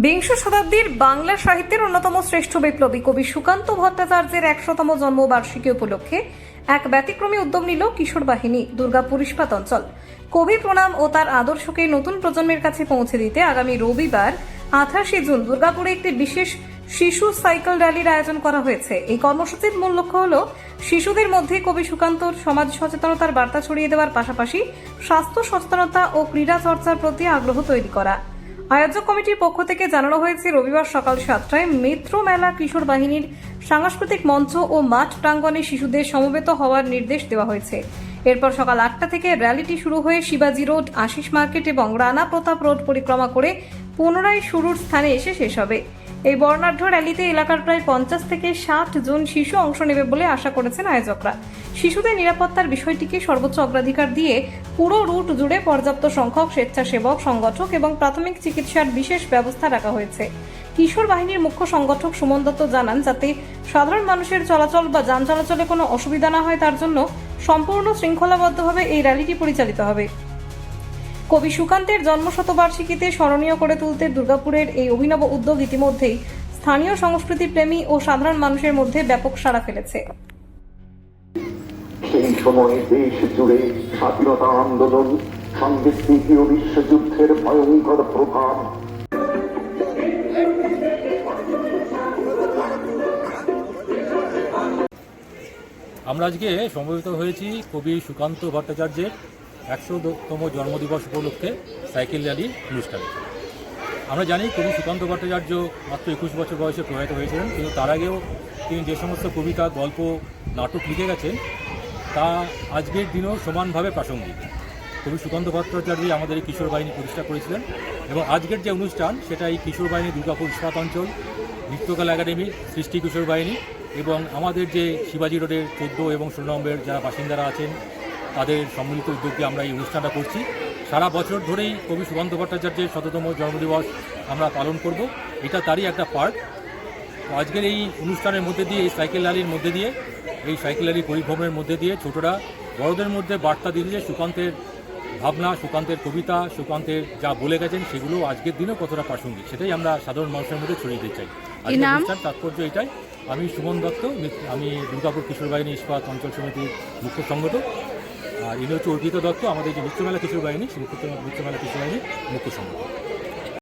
বিংশ শতাব্দীর বাংলা সাহিত্যের অন্যতম শ্রেষ্ঠ বিপ্লবী কবি সুকান্ত ভট্টাচার্যের 100তম জন্মবার্ষিকী উপলক্ষে এক ব্যতিক্রমী উদ্যোগ নিল কিশোর বাহিনী দুর্গাপুর ইস্পাত অঞ্চল। কবি প্রণাম ও তার আদর্শকে নতুন প্রজন্মের কাছে পৌঁছে দিতে আগামী রবিবার 28 জুন দুর্গাপুরে একটি বিশেষ শিশু সাইকেল র্যালির আয়োজন করা হয়েছে। এই কর্মসূচির মূল লক্ষ্য হল শিশুদের মধ্যে কবি সুকান্তর সমাজ সচেতনতার বার্তা ছড়িয়ে দেওয়ার পাশাপাশি স্বাস্থ্য সচেতনতা ও ক্রীড়া চর্চার প্রতি আগ্রহ তৈরি করা। আয়োজক কমিটির পক্ষ থেকে জানানো হয়েছে রবিবার সকাল 7টায় মিত্র মেলা কিশোর বাহিনীর সাংস্কৃতিক মঞ্চ ও মাঠ প্রাঙ্গণে শিশুদের সমবেত হওয়ার নির্দেশ দেওয়া হয়েছে। এরপর সকাল 8টা থেকে র্যালিটি শুরু হয়ে শিবাজি রোড, আশিস মার্কেট এবং রানা প্রতাপ রোড পরিক্রমা করে পুনরায় শুরুর স্থানে এসে শেষ হবে। এই বর্ণাঢ্য র্যালিতে এলাকার প্রায় 50 থেকে 60 জন শিশু অংশ নেবে বলে আশা করেছেন আয়োজকরা। শিশুদের নিরাপত্তার বিষয়টিকে সর্বোচ্চ অগ্রাধিকার দিয়ে পুরো রুট জুড়ে পর্যাপ্ত সংখ্যক স্বেচ্ছাসেবক, সংগঠক এবং প্রাথমিক চিকিৎসার বিশেষ ব্যবস্থা রাখা হয়েছে। কিশোর বাহিনীর মুখ্য সংগঠক সুমন দত্ত জানান, যাতে সাধারণ মানুষের চলাচল বা যান চলাচলে কোনো অসুবিধা না হয় তার জন্য সম্পূর্ণ শৃঙ্খলাবদ্ধভাবে এই র্যালিটি পরিচালিত হবে। কবি সুকান্তের জন্মশতবার্ষিকীতে স্মরণীয় করে তুলতে দুর্গাপুরের এই অভিনব উদ্যোগ ইতিমধ্যেই স্থানীয় সংস্কৃতি প্রেমী ও সাধারণ মানুষের মধ্যে ব্যাপক সাড়া ফেলেছে। সেই সময় দেশ জুড়ে স্বাধীনতা আন্দোলন, সঙ্গে তৃতীয় বিশ্বযুদ্ধের ভয়ঙ্কর প্রভাব। আমরা আজকে সমবেত হয়েছি কবি সুকান্ত ভট্টাচার্যের 100তম জন্মদিবস উপলক্ষে সাইকেল র্যালি অনুষ্ঠানে। আমরা জানি কবি সুকান্ত ভট্টাচার্য মাত্র 21 বছর বয়সে প্রয়াত হয়েছিলেন, কিন্তু তার আগেও তিনি যে সমস্ত কবিতা, গল্প, নাটক লিখে গেছেন তা আজকের দিনেও সমানভাবে প্রাসঙ্গিক। কবি সুকান্ত ভট্টাচার্য আমাদের এই কিশোর বাহিনী প্রতিষ্ঠা করেছিলেন এবং আজকের যে অনুষ্ঠান সেটা এই কিশোর বাহিনী দুর্গাপুর ইস্পাত অঞ্চল, নৃত্যকলা একাডেমি, সৃষ্টি কিশোর বাহিনী এবং আমাদের যে শিবাজি রোডের 14 এবং 16 নম্বরের যারা বাসিন্দারা আছেন তাদের সম্মিলিত উদ্যোগে আমরা এই অনুষ্ঠানটা করছি। সারা বছর ধরেই কবি সুকান্ত ভট্টাচার্যের 100তম জন্মদিবস আমরা পালন করব, এটা তারই একটা পার্ট। আজকের এই অনুষ্ঠানের মধ্যে দিয়ে, এই সাইকেল র্যালির মধ্যে দিয়ে, এই সাইকেল র্যালি পরিভ্রমণের মধ্যে দিয়ে ছোটরা বড়দের মধ্যে বার্তা দিচ্ছে সুকান্তের ভাবনা, সুকান্তের কবিতা, সুকান্তের যা বলে গেছেন সেগুলো আজকের দিনেও কতটা প্রাসঙ্গিক সেটাই আমরা সাধারণ মানুষের মধ্যে ছড়িয়ে দিতে চাই। আজকের অনুষ্ঠান তাৎপর্য এটাই। আমি সুমন দত্ত, আমি দুর্গাপুর কিশোর বাহিনী ইস্পাত অঞ্চল সমিতির মুখ্য সংগঠক, আর ইনি হচ্ছে অর্পিত দত্ত, আমাদের যে মিত্রমেলা কিশোর বাহিনী, সেই মিত্রমেলা কিশোর বাহিনীর মুখ্য সংগঠক।